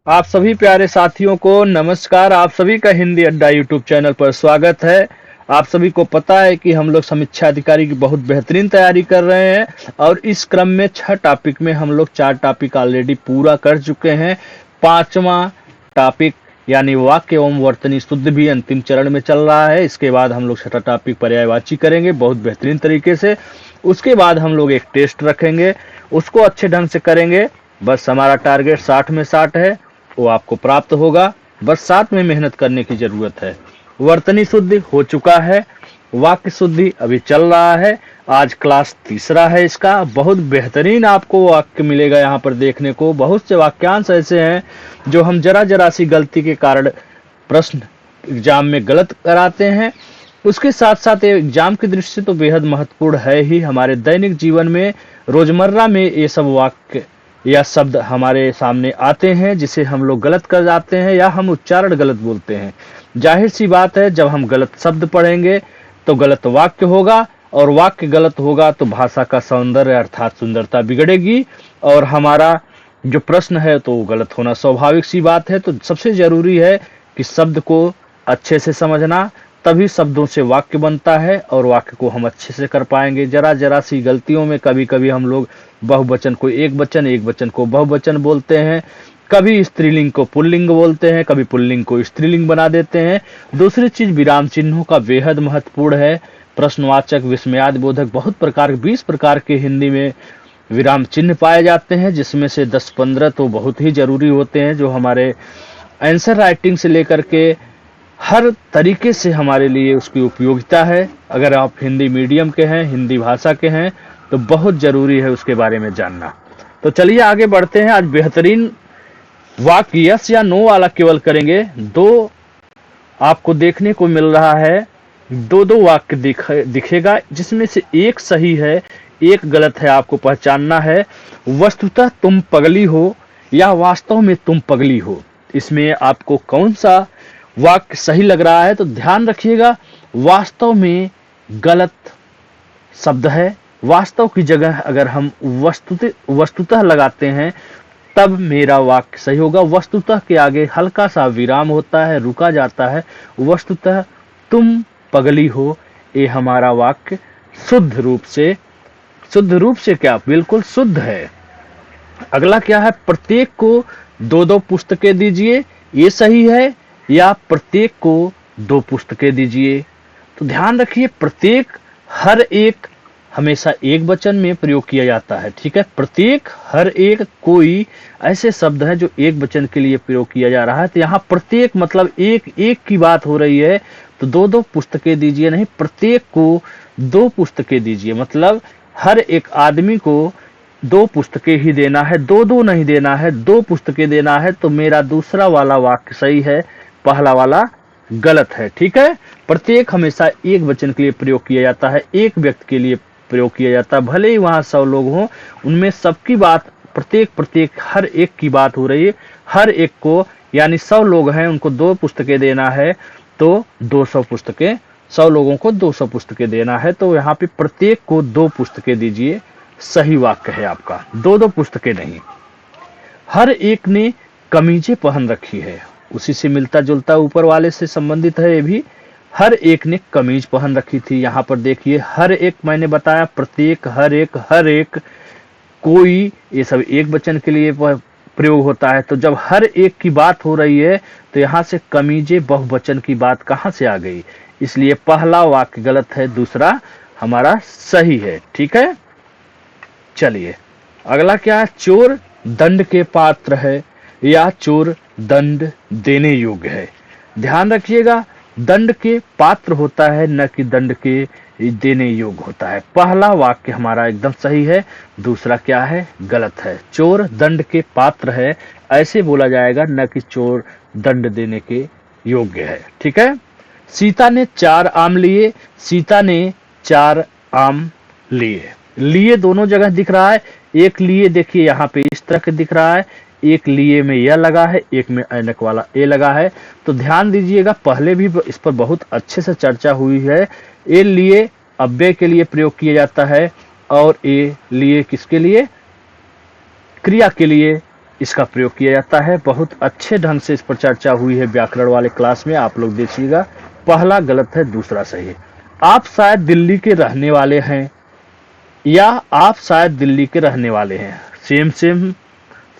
आप सभी प्यारे साथियों को नमस्कार। आप सभी का हिंदी अड्डा यूट्यूब चैनल पर स्वागत है। आप सभी को पता है कि हम लोग समीक्षा अधिकारी की बहुत बेहतरीन तैयारी कर रहे हैं और इस क्रम में 6 टॉपिक में हम लोग 4 टॉपिक ऑलरेडी पूरा कर चुके हैं। 5वां टॉपिक यानी वाक्य एवं वर्तनी शुद्ध भी अंतिम चरण में चल रहा है। इसके बाद हम लोग 6ठा टॉपिक पर्यायवाची करेंगे बहुत बेहतरीन तरीके से। उसके बाद हम लोग एक टेस्ट रखेंगे, उसको अच्छे ढंग से करेंगे। बस हमारा टारगेट 60 में 60 है, वो आपको प्राप्त होगा। बस साथ में मेहनत करने की जरूरत है। वर्तनी शुद्धि हो चुका है, वाक्य शुद्धि अभी चल रहा है। आज क्लास तीसरा है इसका। बहुत बेहतरीन आपको वाक्य मिलेगा यहाँ पर देखने को। बहुत से वाक्यांश ऐसे हैं जो हम जरा जरा सी गलती के कारण प्रश्न एग्जाम में गलत कराते हैं। उसके साथ साथ ये एग्जाम की दृष्टि से तो बेहद महत्वपूर्ण है ही। हमारे दैनिक जीवन में रोजमर्रा में ये सब वाक्य या शब्द हमारे सामने आते हैं जिसे हम लोग गलत कर जाते हैं या हम उच्चारण गलत बोलते हैं। जाहिर सी बात है, जब हम गलत शब्द पढ़ेंगे तो गलत वाक्य होगा और वाक्य गलत होगा तो भाषा का सौंदर्य अर्थात सुंदरता बिगड़ेगी और हमारा जो प्रश्न है तो वो गलत होना स्वाभाविक सी बात है। तो सबसे जरूरी है कि शब्द को अच्छे से समझना, तभी शब्दों से वाक्य बनता है और वाक्य को हम अच्छे से कर पाएंगे। जरा जरा सी गलतियों में कभी कभी हम लोग बहुवचन को एक वचन को बहुवचन बोलते हैं, कभी स्त्रीलिंग को पुल्लिंग बोलते हैं, कभी पुल्लिंग को स्त्रीलिंग बना देते हैं। दूसरी चीज, विराम चिन्हों का बेहद महत्वपूर्ण है। प्रश्नवाचक, विस्मयादि बोधक, बहुत प्रकार 20 प्रकार के हिंदी में विराम चिन्ह पाए जाते हैं, जिसमें से 10-15 तो बहुत ही जरूरी होते हैं, जो हमारे आंसर राइटिंग से लेकर के हर तरीके से हमारे लिए उसकी उपयोगिता है। अगर आप हिंदी मीडियम के हैं, हिंदी भाषा के हैं, तो बहुत जरूरी है उसके बारे में जानना। तो चलिए आगे बढ़ते हैं। आज बेहतरीन वाक्य यस या नो वाला केवल करेंगे। दो आपको देखने को मिल रहा है, दो वाक्य दिखेगा, जिसमें से एक सही है एक गलत है। आपको पहचानना है वस्तुतः तुम पगली हो या वास्तव में तुम पगली हो। इसमें आपको कौन सा वाक्य सही लग रहा है? तो ध्यान रखिएगा, वास्तव में गलत शब्द है। वास्तव की जगह अगर हम वस्तुतः लगाते हैं तब मेरा वाक्य सही होगा। वस्तुतः के आगे हल्का सा विराम होता है, रुका जाता है। वस्तुतः तुम पगली हो, ये हमारा वाक्य शुद्ध रूप से क्या, बिल्कुल शुद्ध है। अगला क्या है? प्रत्येक को 2-2 पुस्तकें दीजिए, ये सही है या प्रत्येक को 2 पुस्तकें दीजिए? तो ध्यान रखिए, प्रत्येक हर एक हमेशा एक वचन में प्रयोग किया जाता है। ठीक है, प्रत्येक हर एक कोई ऐसे शब्द है जो एक वचन के लिए प्रयोग किया जा रहा है। तो यहाँ प्रत्येक मतलब एक एक की बात हो रही है, तो 2-2 पुस्तकें दीजिए नहीं, प्रत्येक को 2 पुस्तकें दीजिए। मतलब हर एक आदमी को 2 पुस्तकें ही देना है, 2-2 नहीं देना है, 2 पुस्तकें देना है। तो मेरा दूसरा वाला वाक्य सही है, पहला वाला गलत है। ठीक है, प्रत्येक हमेशा एक वचन के लिए प्रयोग किया जाता है, एक व्यक्ति के लिए प्रयोग किया जाता है। भले ही वहां 100 लोग हों, उनमें सबकी बात प्रत्येक हर एक की बात हो रही है। हर एक को यानी 100 लोग हैं, उनको 2 पुस्तकें देना है, तो 200 पुस्तकें, 100 लोगों को 200 पुस्तकें देना है। तो यहाँ पे प्रत्येक को 2 पुस्तकें दीजिए, सही वाक्य है आपका। 2-2 पुस्तकें नहीं। हर एक ने कमीजें पहन रखी है, उसी से मिलता जुलता ऊपर वाले से संबंधित है ये भी। हर एक ने कमीज पहन रखी थी। यहाँ पर देखिए, हर एक मैंने बताया, प्रत्येक, हर एक, कोई, ये सब एक वचन के लिए प्रयोग होता है। तो जब हर एक की बात हो रही है तो यहाँ से कमीजें बहुवचन की बात कहाँ से आ गई? इसलिए पहला वाक्य गलत है, दूसरा हमारा सही है। ठीक है, चलिए अगला क्या है? चोर दंड के पात्र है या चोर दंड देने योग्य है? ध्यान रखिएगा, दंड के पात्र होता है, न कि दंड के देने योग्य होता है। पहला वाक्य हमारा एकदम सही है, दूसरा क्या है? गलत है। चोर दंड के पात्र है, ऐसे बोला जाएगा, न कि चोर दंड देने के योग्य है। ठीक है, सीता ने 4 आम लिए, सीता ने 4 आम लिए। लिए दोनों जगह दिख रहा है। एक लिए देखिए यहाँ पे इस तरह के दिख रहा है, एक लिए में यह लगा है, एक में ऐनक वाला ए लगा है। तो ध्यान दीजिएगा, पहले भी इस पर बहुत अच्छे से चर्चा हुई है। ए लिए अव्यय के लिए प्रयोग किया जाता है और ए लिए किसके लिए? क्रिया के लिए इसका प्रयोग किया जाता है। बहुत अच्छे ढंग से इस पर चर्चा हुई है व्याकरण वाले क्लास में, आप लोग देखिएगा। पहला गलत है, दूसरा सही है। आप शायद दिल्ली के रहने वाले हैं या आप शायद दिल्ली के रहने वाले हैं, सेम सेम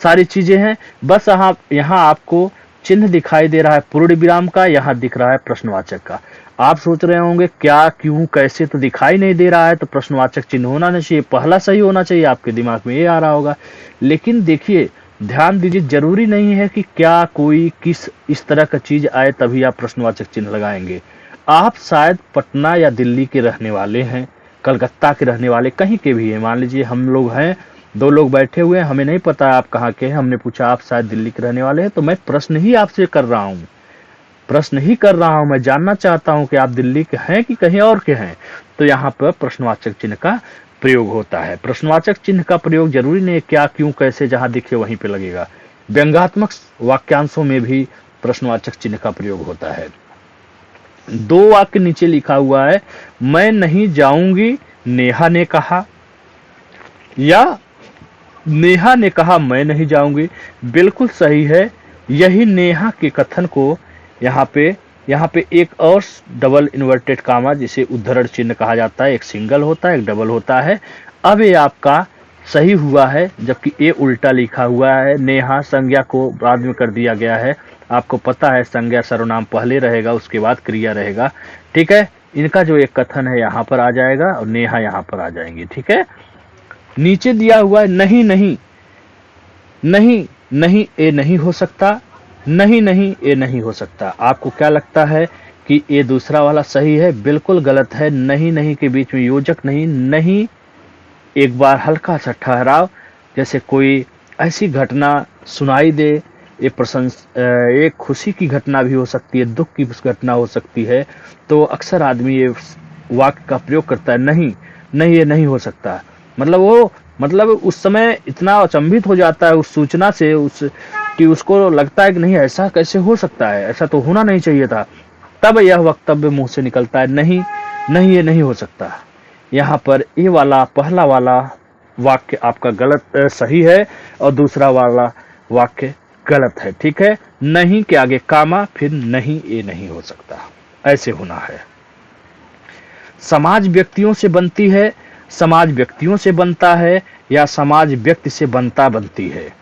सारी चीजें हैं। बस यहाँ आपको चिन्ह दिखाई दे रहा है पूर्ण विराम का, यहाँ दिख रहा है प्रश्नवाचक का। आप सोच रहे होंगे क्या, क्यों, कैसे, तो दिखाई नहीं दे रहा है तो प्रश्नवाचक चिन्ह होना नहीं चाहिए, पहला सही होना चाहिए, आपके दिमाग में ये आ रहा होगा। लेकिन देखिए, ध्यान दीजिए, जरूरी नहीं है कि क्या कोई किस इस तरह का चीज आए तभी आप प्रश्नवाचक चिन्ह लगाएंगे। आप शायद पटना या दिल्ली के रहने वाले हैं, कलकत्ता के रहने वाले, कहीं के भी हैं। मान लीजिए हम लोग हैं, दो लोग बैठे हुए हैं, हमें नहीं पता आप कहाँ के हैं, हमने पूछा आप शायद दिल्ली के रहने वाले हैं, तो मैं प्रश्न ही आपसे कर रहा हूँ, मैं जानना चाहता हूं कि आप दिल्ली के हैं कि कहीं और के हैं। तो यहाँ पर प्रश्नवाचक चिन्ह का प्रयोग होता है। प्रश्नवाचक चिन्ह का प्रयोग जरूरी नहीं है क्या, क्यों, कैसे, जहां दिखे वहीं पे लगेगा। व्यंग्यात्मक वाक्यांशों में भी प्रश्नवाचक चिन्ह का प्रयोग होता है। दो वाक्य नीचे लिखा हुआ है, मैं नहीं जाऊंगी नेहा ने कहा, या नेहा ने कहा मैं नहीं जाऊंगी। बिल्कुल सही है। यही नेहा के कथन को यहाँ पे एक और डबल इन्वर्टेड कामा, जिसे उद्धरण चिन्ह कहा जाता है, एक सिंगल होता है, एक डबल होता है। अब ये आपका सही हुआ है, जबकि ये उल्टा लिखा हुआ है। नेहा संज्ञा को बाद में कर दिया गया है। आपको पता है संज्ञा सर्वनाम पहले रहेगा, उसके बाद क्रिया रहेगा। ठीक है, इनका जो एक कथन है यहाँ पर आ जाएगा और नेहा यहाँ पर आ जाएंगे। ठीक है, नीचे दिया हुआ है नहीं नहीं नहीं नहीं, ये नहीं हो सकता, नहीं नहीं ये नहीं हो सकता। आपको क्या लगता है कि ये दूसरा वाला सही है? बिल्कुल गलत है। नहीं नहीं के बीच में योजक नहीं, नहीं एक बार हल्का सा ठहराव, जैसे कोई ऐसी घटना सुनाई दे, ये खुशी की घटना भी हो सकती है, दुख की घटना हो सकती है, तो अक्सर आदमी ये वाक्य का प्रयोग करता है, नहीं नहीं ये नहीं हो सकता। मतलब उस समय इतना अचंभित हो जाता है उस सूचना से, कि उसको लगता है कि नहीं ऐसा कैसे हो सकता है, ऐसा तो होना नहीं चाहिए था। तब यह वक्तव्य मुंह से निकलता है, नहीं नहीं ये नहीं हो सकता। यहाँ पर ये वाला पहला वाला वाक्य आपका गलत सही है और दूसरा वाला वाक्य गलत है। ठीक है, नहीं के आगे कामा, फिर नहीं ये नहीं हो सकता, ऐसे होना है। समाज व्यक्तियों से बनती है, समाज व्यक्तियों से बनता है, या समाज व्यक्ति से बनती है।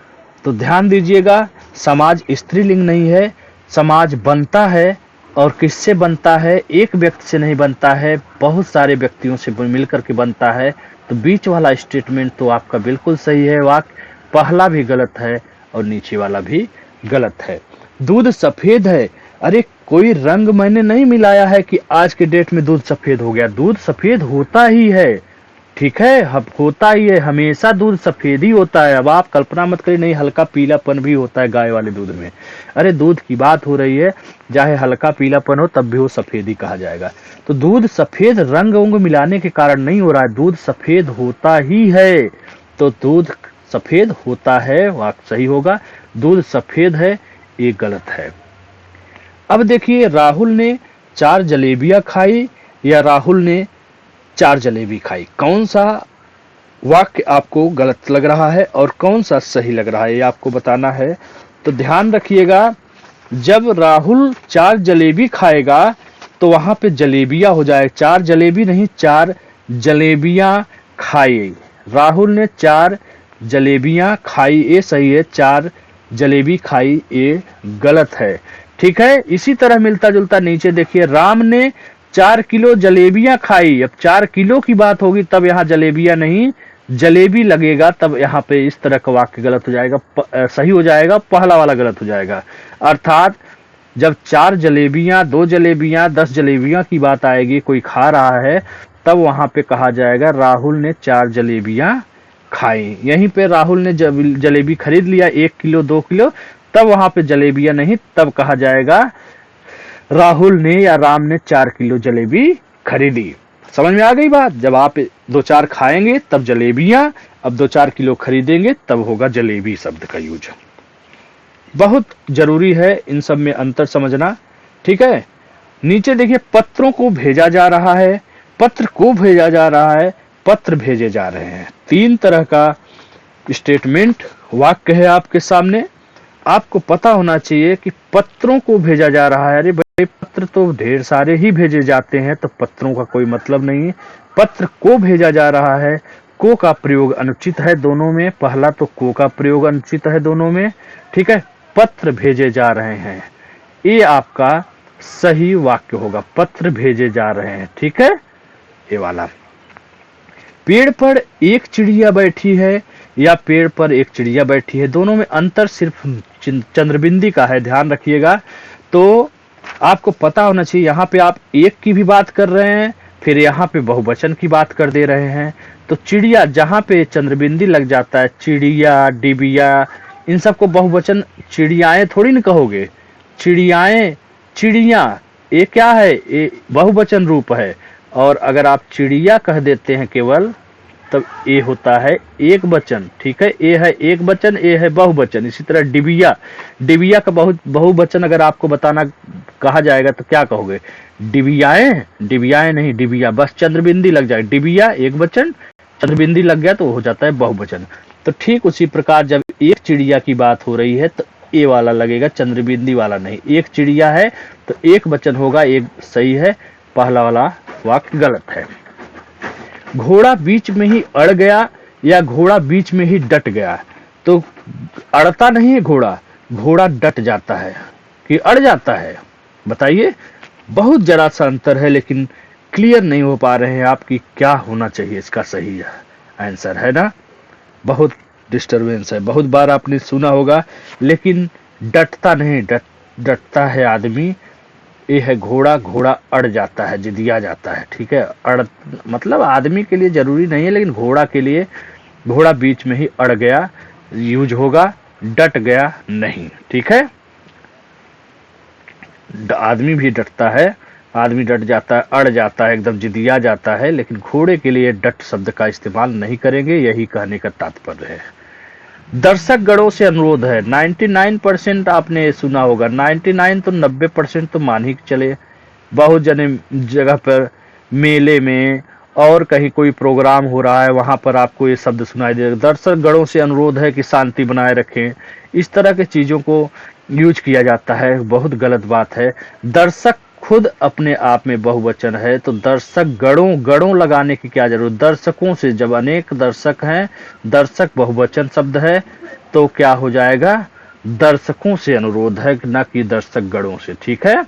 तो ध्यान दीजिएगा, समाज स्त्रीलिंग नहीं है, समाज बनता है। और किससे बनता है? एक व्यक्ति से नहीं बनता है, बहुत सारे व्यक्तियों से मिलकर के बनता है। तो बीच वाला स्टेटमेंट तो आपका बिल्कुल सही है, वाक्य पहला भी गलत है और नीचे वाला भी गलत है। दूध सफेद है, अरे कोई रंग मैंने नहीं मिलाया है कि आज के डेट में दूध सफेद हो गया। दूध सफेद होता ही है, ठीक है, अब होता ही है, हमेशा दूध सफेद ही होता है। अब आप कल्पना मत करिए नहीं हल्का पीलापन भी होता है गाय वाले दूध में। अरे दूध की बात हो रही है, चाहे हल्का पीलापन हो तब भी वो सफेद ही कहा जाएगा। तो दूध सफेद रंग उंग मिलाने के कारण नहीं हो रहा है, दूध सफेद होता ही है। तो दूध सफेद होता है वाक्य सही होगा, दूध सफेद है ये गलत है। अब देखिए, राहुल ने 4 जलेबियां खाई या राहुल ने 4 जलेबी खाई, कौन सा वाक्य आपको गलत लग रहा है और कौन सा सही लग रहा है, ये आपको बताना है। तो ध्यान रखिएगा, जब राहुल 4 जलेबी खाएगा तो वहां पे जलेबियां हो जाए, 4 जलेबी नहीं 4 जलेबियां खाई। राहुल ने 4 जलेबियां खाई, ये सही है, 4 जलेबी खाई ये गलत है। ठीक है, इसी तरह मिलता जुलता नीचे देखिए, राम ने 4 किलो जलेबियां खाई। अब 4 किलो की बात होगी तब यहाँ जलेबियां नहीं जलेबी लगेगा, तब यहाँ पे इस तरह का वाक्य गलत हो जाएगा, सही हो जाएगा, पहला वाला गलत हो जाएगा। अर्थात जब 4 जलेबियां, 2 जलेबियां, 10 जलेबियां की बात आएगी, कोई खा रहा है, तब वहां पे कहा जाएगा राहुल ने 4 जलेबियां खाई। यहीं पे राहुल ने जलेबी खरीद लिया 1 किलो 2 किलो, तब वहां पे जलेबियां नहीं, तब कहा जाएगा राहुल ने या राम ने 4 किलो जलेबी खरीदी। समझ में आ गई बात? जब आप 2-4 खाएंगे तब जलेबियां, अब 2-4 किलो खरीदेंगे तब होगा जलेबी शब्द का यूज। बहुत जरूरी है इन सब में अंतर समझना। ठीक है, नीचे देखिए, पत्रों को भेजा जा रहा है, पत्र को भेजा जा रहा है, पत्र भेजे जा रहे हैं। 3 तरह का स्टेटमेंट वाक्य है आपके सामने। आपको पता होना चाहिए कि पत्रों को भेजा जा रहा है। अरे भाई, पत्र तो ढेर सारे ही भेजे जाते हैं, तो पत्रों का कोई मतलब नहीं है। पत्र को भेजा जा रहा है। को का प्रयोग अनुचित है दोनों में। पहला तो को का प्रयोग अनुचित है दोनों में। ठीक है, पत्र भेजे जा रहे हैं, ये आपका सही वाक्य होगा। पत्र भेजे जा रहे हैं, ठीक है, ये वाला। पेड़ पर एक चिड़िया बैठी है या पेड़ पर एक चिड़िया बैठी है, दोनों में अंतर सिर्फ चंद्रबिंदी का है, ध्यान रखिएगा। तो आपको पता होना चाहिए, यहाँ पे आप एक की भी बात कर रहे हैं, फिर यहाँ पे बहुवचन की बात कर दे रहे हैं। तो चिड़िया, जहाँ पे चंद्रबिंदी लग जाता है, चिड़िया, डिबिया, इन सबको बहुवचन चिड़ियाएं थोड़ी न कहोगे। चिड़ियाएं, चिड़िया, ये क्या है, ये बहुवचन रूप है। और अगर आप चिड़िया कह देते हैं केवल, तब ए होता है एक वचन। ठीक है, ए है एक वचन, ए है बहुवचन। इसी तरह डिबिया, डिबिया का बहुवचन अगर आपको बताना कहा जाएगा तो क्या कहोगे? डिबियाएं, डिबियाएं नहीं, डिबिया, बस चंद्रबिंदी लग जाए। डिबिया एक वचन, चंद्रबिंदी लग गया तो हो जाता है बहुवचन। तो ठीक उसी प्रकार जब एक चिड़िया की बात हो रही है तो ए वाला लगेगा, चंद्रबिंदी वाला नहीं। एक चिड़िया है तो एक वचन होगा, एक सही है, पहला वाला वाक्य गलत है। घोड़ा बीच में ही अड़ गया या घोड़ा बीच में ही डट गया, तो अड़ता नहीं है घोड़ा, घोड़ा डट जाता है कि अड़ जाता है? बताइए, बहुत जरा सा अंतर है, लेकिन क्लियर नहीं हो पा रहे हैं आप कि क्या होना चाहिए इसका सही आंसर, है ना? बहुत डिस्टरबेंस है, बहुत बार आपने सुना होगा, लेकिन डटता नहीं, डटता है आदमी। ये है घोड़ा, घोड़ा अड़ जाता है, जिदिया जाता है। ठीक है, अड़ मतलब आदमी के लिए जरूरी नहीं है, लेकिन घोड़ा के लिए, घोड़ा बीच में ही अड़ गया यूज होगा, डट गया नहीं। ठीक है, आदमी भी डटता है, आदमी डट जाता है, अड़ जाता है, एकदम जिदिया जाता है, लेकिन घोड़े के लिए डट शब्द का इस्तेमाल नहीं करेंगे, यही कहने का तात्पर्य है। दर्शक गणों से अनुरोध है। 99% आपने सुना होगा, 99 तो 90% तो मान ही चले। बहुत जने जगह पर मेले में और कहीं कोई प्रोग्राम हो रहा है, वहां पर आपको ये शब्द सुनाई देगा, दर्शक गणों से अनुरोध है कि शांति बनाए रखें। इस तरह के चीजों को यूज किया जाता है, बहुत गलत बात है। दर्शक खुद अपने आप में बहुवचन है, तो दर्शक गणों, गणों लगाने की क्या जरूरत? दर्शकों से, जब अनेक दर्शक हैं, दर्शक बहुवचन शब्द है, तो क्या हो जाएगा? दर्शकों से अनुरोध है, न कि दर्शक गणों से। ठीक है,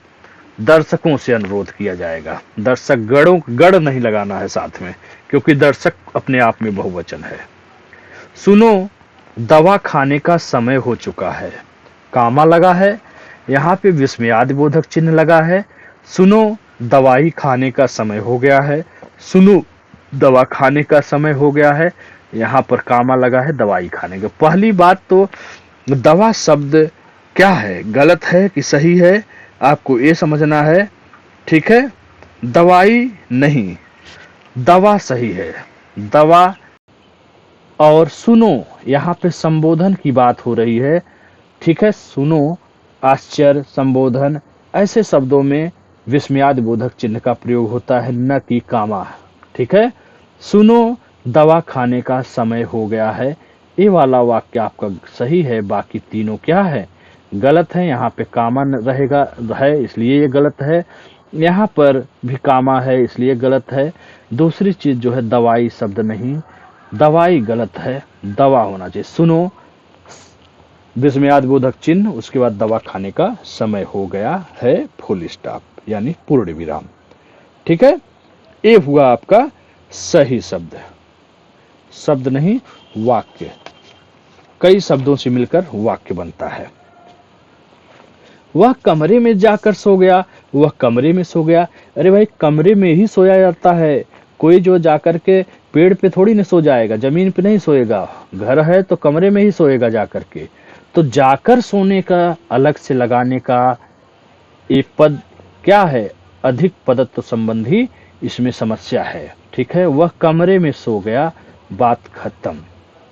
दर्शकों से अनुरोध किया जाएगा, दर्शक गणों, गण नहीं लगाना है साथ में, क्योंकि दर्शक अपने आप में बहुवचन है। सुनो, दवा खाने का समय हो चुका है, कामा लगा है, यहाँ पे विस्मयादिबोधक चिन्ह लगा है। सुनो, दवाई खाने का समय हो गया है, सुनो, दवा खाने का समय हो गया है, यहाँ पर कामा लगा है दवाई खाने का। पहली बात तो दवा शब्द क्या है, गलत है कि सही है, आपको ये समझना है। ठीक है, दवाई नहीं, दवा सही है, दवा। और सुनो, यहाँ पे संबोधन की बात हो रही है। ठीक है, सुनो, आश्चर्य, संबोधन, ऐसे शब्दों में विस्मयादिबोधक चिन्ह का प्रयोग होता है, न कि कामा। ठीक है, सुनो, दवा खाने का समय हो गया है, ये वाला वाक्य आपका सही है, बाकी तीनों क्या है? गलत है। यहाँ पे कामा रहेगा है, इसलिए ये गलत है। यहाँ पर भी कामा है, इसलिए गलत है। दूसरी चीज जो है, दवाई शब्द नहीं, दवाई गलत है, दवा होना चाहिए। सुनो, विस्मयादिबोधक चिन्ह, उसके बाद दवा खाने का समय हो गया है, फुल स्टॉप, यानी पूर्ण विराम। ठीक है, ये हुआ आपका सही शब्द, शब्द नहीं वाक्य। कई शब्दों से मिलकर वाक्य बनता है। वह कमरे में जाकर सो गया, वह कमरे में सो गया। अरे भाई, कमरे में ही सोया जाता है, कोई जो जाकर के पेड़ पे थोड़ी न सो जाएगा, जमीन पे नहीं सोएगा। घर है तो कमरे में ही सोएगा जाकर के। तो जाकर सोने का अलग से लगाने का एक पद क्या है? अधिक पदत्व संबंधी इसमें समस्या है। ठीक है, वह कमरे में सो गया, बात खत्म।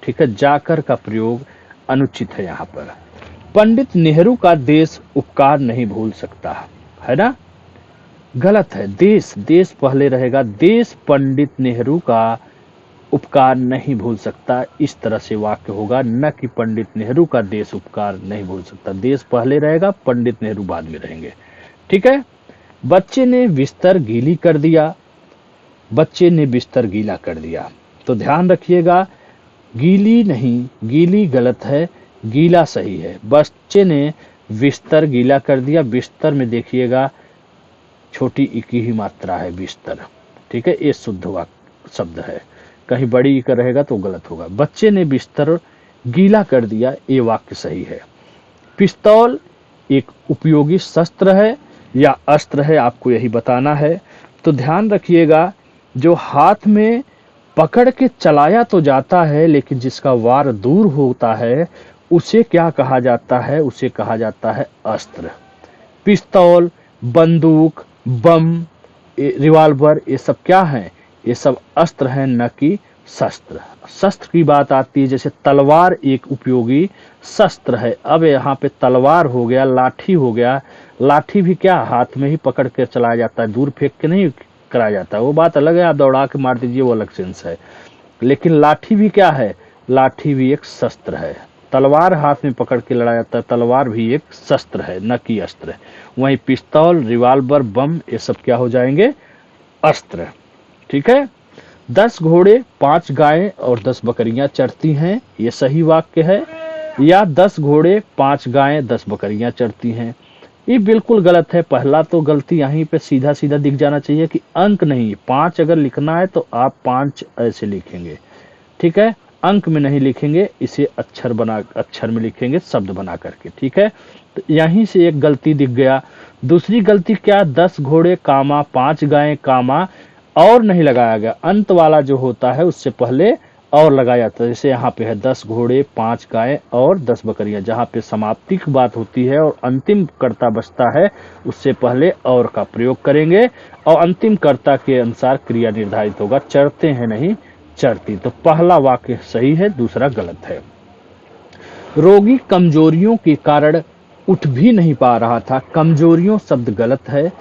ठीक है, जाकर का प्रयोग अनुचित है यहाँ पर। पंडित नेहरू का देश उपकार नहीं भूल सकता, है ना? गलत है, देश, देश पहले रहेगा। देश पंडित नेहरू का उपकार नहीं भूल सकता, इस तरह से वाक्य होगा, न कि पंडित नेहरू का देश उपकार नहीं भूल सकता। देश पहले रहेगा, पंडित नेहरू बाद में रहेंगे। ठीक है। बच्चे ने बिस्तर गीली कर दिया, बच्चे ने बिस्तर गीला कर दिया। तो ध्यान रखिएगा, गीली नहीं, गीली गलत है, गीला सही है। बच्चे ने बिस्तर गीला कर दिया, बिस्तर में देखिएगा छोटी ई की ही मात्रा है, बिस्तर। ठीक है, ये शुद्ध वाक्य शब्द है, कहीं बड़ी ई का रहेगा तो गलत होगा। बच्चे ने बिस्तर गीला कर दिया, ये वाक्य सही है। पिस्तौल एक उपयोगी शस्त्र है या अस्त्र है, आपको यही बताना है। तो ध्यान रखिएगा, जो हाथ में पकड़ के चलाया तो जाता है, लेकिन जिसका वार दूर होता है उसे क्या कहा जाता है? उसे कहा जाता है अस्त्र। पिस्तौल, बंदूक, बम, रिवॉल्वर, ये सब क्या हैं? ये सब अस्त्र हैं, न कि शस्त्र। शस्त्र की बात आती है, जैसे तलवार एक उपयोगी शस्त्र है। अब यहाँ पे तलवार हो गया, लाठी हो गया। लाठी भी क्या हाथ में ही पकड़ के चलाया जाता है, दूर फेंक के नहीं कराया जाता है, वो बात अलग है, आप दौड़ा के मार दीजिए, वो अलग सेंस है। लेकिन लाठी भी क्या है? लाठी भी एक शस्त्र है। तलवार हाथ में पकड़ के लड़ा जाता है, तलवार भी एक शस्त्र है, न कि अस्त्र है। वहीं पिस्तौल, रिवॉल्वर, बम, ये सब क्या हो जाएंगे? अस्त्र। ठीक है। 10 घोड़े 5 गायें और 10 बकरियां चरती हैं, ये सही वाक्य है। या 10 घोड़े 5 गायें 10 बकरियां चरती हैं, ये बिल्कुल गलत है। पहला तो गलती यहीं पे सीधा सीधा दिख जाना चाहिए कि अंक नहीं, 5 अगर लिखना है तो आप 5 ऐसे लिखेंगे। ठीक है, अंक में नहीं लिखेंगे, इसे अक्षर में लिखेंगे, शब्द बना करके। ठीक है, तो यहीं से एक गलती दिख गया। दूसरी गलती क्या? 10 घोड़े कामा 5 गायें कामा और नहीं लगाया गया, अंत वाला जो होता है उससे पहले और लगाया जाता है। जैसे यहाँ पे है 10 घोड़े 5 गायें और 10 बकरियां, जहाँ पे समाप्ति की बात होती है और अंतिम कर्ता बचता है, उससे पहले और का प्रयोग करेंगे और अंतिम कर्ता के अनुसार क्रिया निर्धारित होगा। चरते हैं नहीं चरती। तो पहला वाक्य सही है, दूसरा गलत है। रोगी कमजोरियों के कारण उठ भी नहीं पा रहा था, कमजोरियों शब्द गलत है।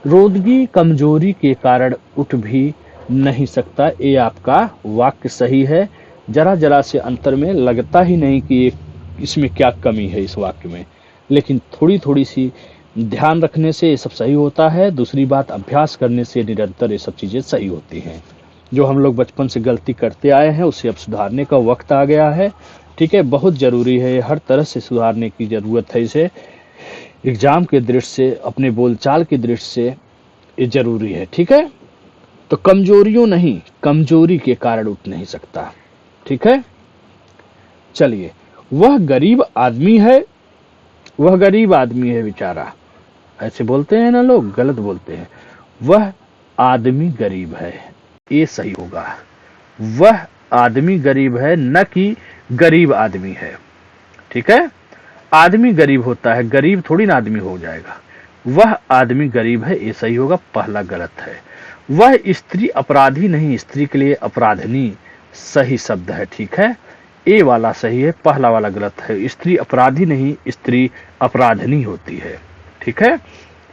रोगी कमजोरी के कारण उठ भी नहीं सकता, ये आपका वाक्य सही है। जरा जरा से अंतर में लगता ही नहीं कि इसमें क्या कमी है इस वाक्य में, लेकिन थोड़ी थोड़ी सी ध्यान रखने से ये सब सही होता है। दूसरी बात, अभ्यास करने से निरंतर ये सब चीजें सही होती हैं। जो हम लोग बचपन से गलती करते आए हैं उसे अब सुधारने का वक्त आ गया है। ठीक है, बहुत जरूरी है, हर तरह से सुधारने की जरूरत है। इसे एग्जाम के दृष्टि से, अपने बोलचाल की दृष्टि से ये जरूरी है। ठीक है, तो कमजोरियों नहीं, कमजोरी के कारण उठ नहीं सकता। ठीक है, चलिए। वह गरीब आदमी है, वह गरीब आदमी है बेचारा, ऐसे बोलते हैं ना लोग, गलत बोलते हैं। वह आदमी गरीब है, ये सही होगा। वह आदमी गरीब है, न कि गरीब आदमी है। ठीक है, आदमी गरीब होता है, गरीब थोड़ी ना आदमी हो जाएगा। वह आदमी गरीब है, ये सही होगा, पहला गलत है। वह स्त्री अपराधी नहीं, स्त्री के लिए अपराधनी सही शब्द है। ठीक है, ए वाला सही है, पहला वाला गलत है। स्त्री अपराधी नहीं, स्त्री अपराधनी होती है। ठीक है,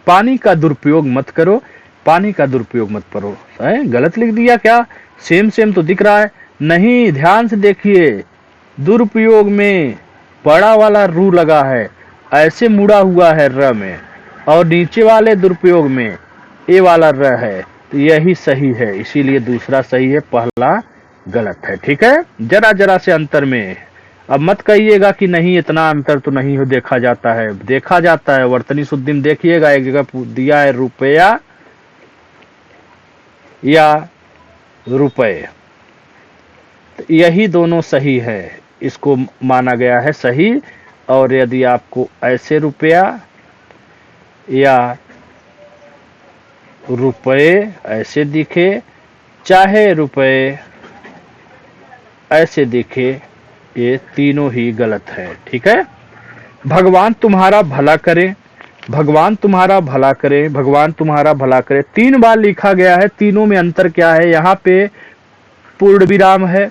पानी का दुरुपयोग मत करो, पानी का दुरुपयोग मत करो, गलत लिख दिया क्या? सेम सेम तो दिख रहा है। नहीं, ध्यान से देखिए, दुरुपयोग में बड़ा वाला रू लगा है, ऐसे मुड़ा हुआ है र में, और नीचे वाले दुरुपयोग में ए वाला र है, तो यही सही है, इसीलिए दूसरा सही है, पहला गलत है। ठीक है, जरा जरा से अंतर में। अब मत कहिएगा कि नहीं इतना अंतर तो नहीं हो, देखा जाता है, देखा जाता है। वर्तनी शुद्धि देखिएगा, एक जगह दिया है रुपया या रुपए, तो यही दोनों सही है, इसको माना गया है सही। और यदि आपको ऐसे रुपया या रुपए ऐसे दिखे, चाहे रुपए ऐसे दिखे, ये तीनों ही गलत है। ठीक है, भगवान तुम्हारा भला करे, भगवान तुम्हारा भला करे, भगवान तुम्हारा भला करे 3 बार लिखा गया है। तीनों में अंतर क्या है? यहाँ पे पूर्ण विराम है,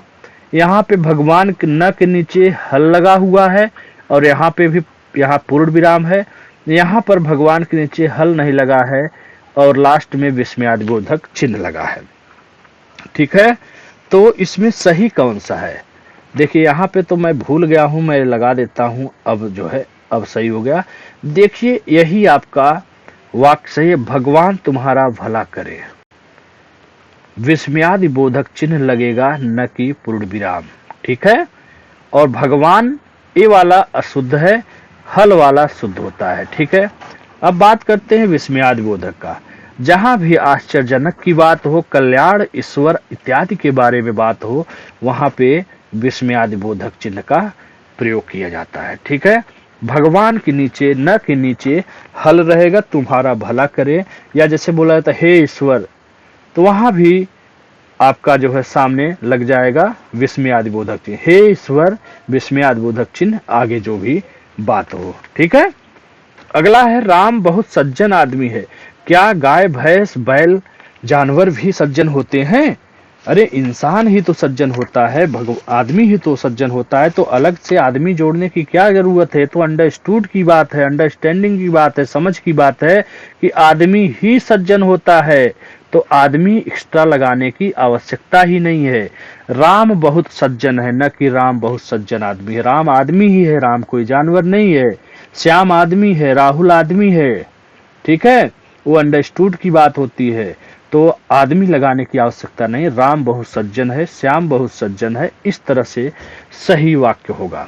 यहाँ पे भगवान के न के नीचे हल लगा हुआ है, और यहाँ पे भी यहाँ पूर्ण विराम है। यहाँ पर भगवान के नीचे हल नहीं लगा है और लास्ट में विस्मयादिबोधक चिन्ह लगा है। ठीक है, तो इसमें सही कौन सा है? देखिए यहाँ पे तो मैं भूल गया हूं, मैं लगा देता हूं। अब जो है अब सही हो गया। देखिए यही आपका वाक्य सही है, भगवान तुम्हारा भला करे, विस्मयादि बोधक चिन्ह लगेगा न कि पूर्ण विराम। ठीक है। और भगवान ये वाला अशुद्ध है, हल वाला शुद्ध होता है। ठीक है। अब बात करते हैं विस्मयादि बोधक का। जहां भी आश्चर्यजनक की बात हो, कल्याण, ईश्वर इत्यादि के बारे में बात हो, वहां पे विस्मयादि बोधक चिन्ह का प्रयोग किया जाता है। ठीक है। भगवान के नीचे, न के नीचे हल रहेगा, तुम्हारा भला करे, या जैसे बोला जाता है हे ईश्वर, तो वहां भी आपका जो है सामने लग जाएगा विस्मयादि बोधक चिन्ह, हे ईश्वर विस्मयादि बोधक चिन्ह, आगे जो भी बात हो। ठीक है। अगला है राम बहुत सज्जन आदमी है। क्या गाय, भैंस, बैल, जानवर भी सज्जन होते हैं? अरे इंसान ही तो सज्जन होता है, आदमी ही तो सज्जन होता है, तो अलग से आदमी जोड़ने की क्या जरूरत है? तो अंडरस्टूड की बात है, अंडरस्टैंडिंग की बात है, समझ की बात है कि आदमी ही सज्जन होता है, तो आदमी एक्स्ट्रा लगाने की आवश्यकता ही नहीं है। राम बहुत सज्जन है, न कि राम बहुत सज्जन आदमी है। राम आदमी ही है, राम कोई जानवर नहीं है। श्याम आदमी है, राहुल आदमी है। ठीक है। वो अंडरस्टूड की बात होती है, तो आदमी लगाने की आवश्यकता नहीं। राम बहुत सज्जन है, श्याम बहुत सज्जन है, इस तरह से सही वाक्य होगा।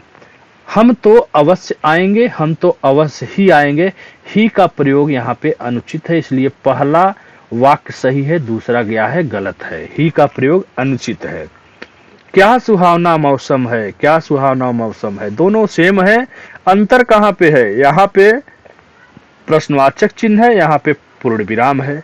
हम तो अवश्य आएंगे, हम तो अवश्य ही आएंगे, ही का प्रयोग यहाँ पे अनुचित है, इसलिए पहला वाक्य सही है, दूसरा गया है गलत है, ही का प्रयोग अनुचित है। क्या सुहावना मौसम है, क्या सुहावना मौसम है, दोनों सेम है। अंतर कहाँ पे है? यहाँ पे प्रश्नवाचक चिन्ह है, यहाँ पे पूर्ण विराम है।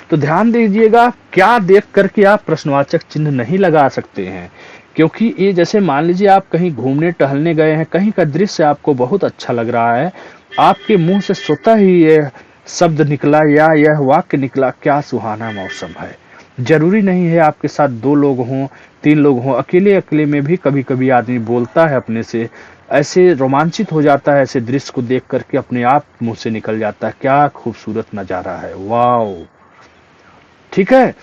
तो ध्यान दीजिएगा, क्या देख करके आप प्रश्नवाचक चिन्ह नहीं लगा सकते हैं, क्योंकि ये जैसे मान लीजिए आप कहीं घूमने टहलने गए हैं, कहीं का दृश्य आपको बहुत अच्छा लग रहा है, आपके मुंह से स्वतः ही ये शब्द निकला या यह वाक्य निकला, क्या सुहाना मौसम है। जरूरी नहीं है आपके साथ 2 लोग हों, 3 लोग हों, अकेले अकेले में भी कभी कभी आदमी बोलता है अपने से, ऐसे रोमांचित हो जाता है, ऐसे दृश्य को देख करके अपने आप मुंह से निकल जाता है, क्या खूबसूरत नजारा है, वाह। ठीक है।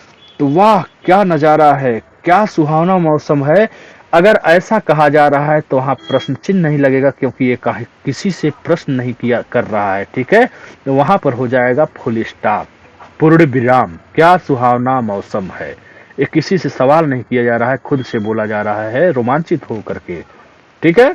तो वाह क्या नजारा है, क्या सुहावना मौसम है, अगर ऐसा कहा जा रहा है तो वहां प्रश्न चिन्ह नहीं लगेगा, क्योंकि ये किसी से प्रश्न नहीं किया कर रहा है। ठीक है। तो वहां पर हो जाएगा फुल स्टॉप, पूर्ण विराम। क्या सुहावना मौसम है, ये किसी से सवाल नहीं किया जा रहा है, खुद से बोला जा रहा है रोमांचित होकर के। ठीक है।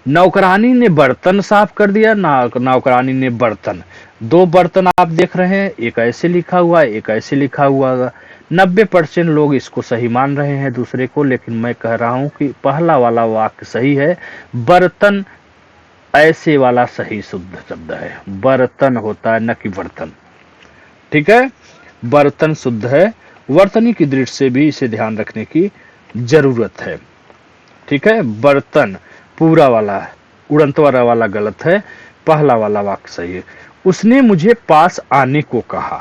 नौकरानी ने बर्तन साफ कर दिया, नौकरानी ने बर्तन, 2 बर्तन आप देख रहे हैं, एक ऐसे लिखा हुआ है, एक ऐसे लिखा हुआ है। 90% लोग इसको सही मान रहे हैं दूसरे को, लेकिन मैं कह रहा हूं कि पहला वाला वाक्य सही है। बर्तन ऐसे वाला सही शुद्ध शब्द है, बर्तन होता है न कि बर्तन। ठीक है। बर्तन शुद्ध है, वर्तनी की दृष्टि से भी इसे ध्यान रखने की जरूरत है। ठीक है। बर्तन पूरा वाला, उड़ंतवारा वाला गलत है, पहला वाला वाक्य सही है। उसने मुझे पास आने को कहा,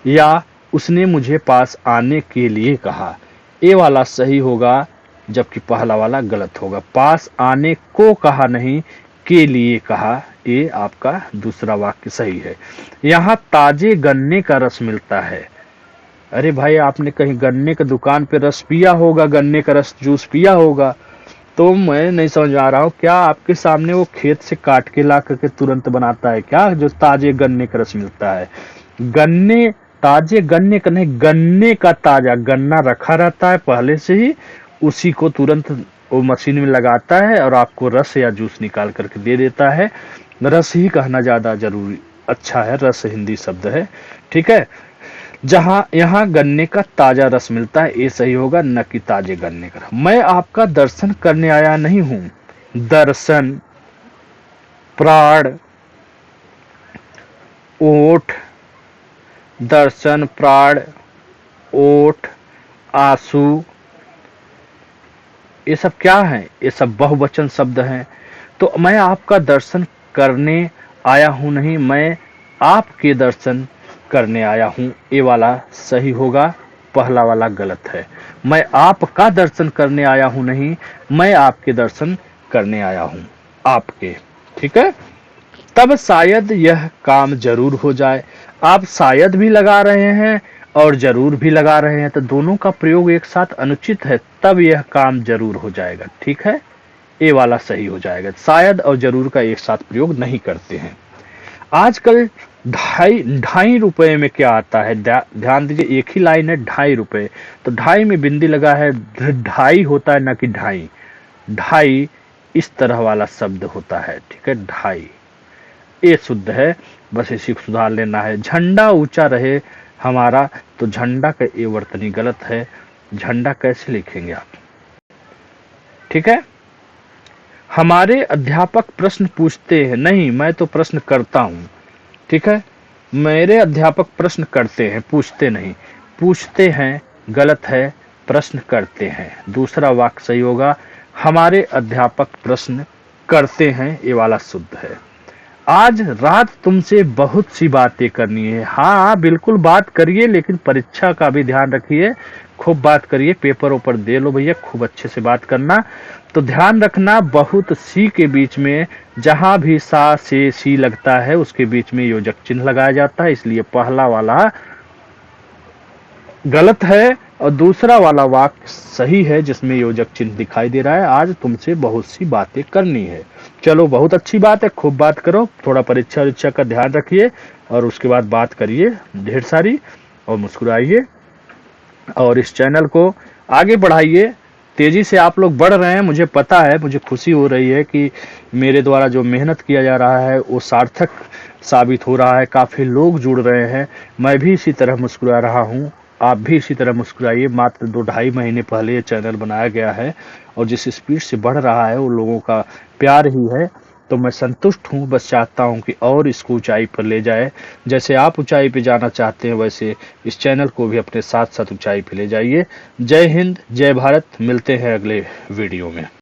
या उसने मुझे पास आने के लिए कहा, ये वाला सही होगा, जबकि पहला वाला गलत होगा। पास आने को कहा नहीं, के लिए कहा, ये आपका दूसरा वाक्य सही है। यहाँ ताजे गन्ने का रस मिलता है। अरे भाई आपने कहीं गन्ने की दुकान पे रस पिया होगा, गन्ने का रस जूस पिया होगा, तो मैं नहीं समझ आ रहा हूँ, क्या आपके सामने वो खेत से काट के ला करके तुरंत बनाता है क्या, जो ताजे गन्ने का रस मिलता है? गन्ने, ताजे गन्ने का नहीं, गन्ने का ताजा गन्ना रखा रहता है पहले से ही, उसी को तुरंत वो मशीन में लगाता है और आपको रस या जूस निकाल करके दे देता है। रस ही कहना ज्यादा जरूरी अच्छा है, रस हिंदी शब्द है। ठीक है। जहां यहाँ गन्ने का ताजा रस मिलता है, ये सही होगा, न कि ताजे गन्ने का। मैं आपका दर्शन करने आया नहीं हूं। दर्शन, प्राण, ओठ, दर्शन, प्राण, ओठ, आंसू, ये सब क्या है? ये सब बहुवचन शब्द हैं। तो मैं आपका दर्शन करने आया हूं नहीं, मैं आपके दर्शन करने आया हूं, ये वाला सही होगा, पहला वाला गलत है। मैं आपका दर्शन करने आया हूं नहीं, मैं आपके दर्शन करने आया हूं, आपके। ठीक है। तब शायद यह काम जरूर हो जाए। आप शायद भी लगा रहे हैं और जरूर भी लगा रहे हैं, तो दोनों का प्रयोग एक साथ अनुचित है, तब यह काम जरूर हो जाएगा। ठीक है, ए वाला सही हो जाएगा। शायद और जरूर का एक साथ प्रयोग नहीं करते हैं। आजकल ढाई ढाई रुपए में क्या आता है, ध्यान दीजिए, एक ही लाइन है 2.5 रुपए, तो ढाई में बिंदी लगा है, ढाई होता है ना कि ढाई। ढाई इस तरह वाला शब्द होता है। ठीक है, ढाई ये शुद्ध है, बस इसी को सुधार लेना है। झंडा ऊंचा रहे हमारा, तो झंडा का ये वर्तनी गलत है। झंडा कैसे लिखेंगे आप? ठीक है, हमारे अध्यापक प्रश्न पूछते हैं, नहीं मैं तो प्रश्न करता हूं। ठीक है, मेरे अध्यापक प्रश्न करते हैं, पूछते नहीं। पूछते हैं गलत है, प्रश्न करते हैं दूसरा वाक्य सही होगा। हमारे अध्यापक प्रश्न करते हैं, ये वाला शुद्ध है। आज रात तुमसे बहुत सी बातें करनी है। हाँ बिल्कुल बात करिए, लेकिन परीक्षा का भी ध्यान रखिए, खूब बात करिए, पेपर ऊपर दे लो भैया, खूब अच्छे से बात करना। तो ध्यान रखना, बहुत सी के बीच में जहां भी सा से सी लगता है उसके बीच में योजक चिन्ह लगाया जाता है, इसलिए पहला वाला गलत है और दूसरा वाला वाक्य सही है जिसमें योजक चिन्ह दिखाई दे रहा है। आज तुमसे बहुत सी बातें करनी है। चलो बहुत अच्छी बात है, खूब बात करो, थोड़ा परीक्षा का ध्यान रखिए और उसके बाद बात करिए ढेर सारी और मुस्कुराइए और इस चैनल को आगे बढ़ाइए। तेजी से आप लोग बढ़ रहे हैं, मुझे पता है, मुझे खुशी हो रही है कि मेरे द्वारा जो मेहनत किया जा रहा है वो सार्थक साबित हो रहा है। काफ़ी लोग जुड़ रहे हैं, मैं भी इसी तरह मुस्कुरा रहा हूँ, आप भी इसी तरह मुस्कुराइए। मात्र 2-2.5 महीने पहले ये चैनल बनाया गया है और जिस स्पीड से बढ़ रहा है वो लोगों का प्यार ही है। तो मैं संतुष्ट हूँ, बस चाहता हूँ कि और इसको ऊंचाई पर ले जाए। जैसे आप ऊंचाई पे जाना चाहते हैं वैसे इस चैनल को भी अपने साथ साथ ऊंचाई पे ले जाइए। जय हिंद, जय भारत, मिलते हैं अगले वीडियो में।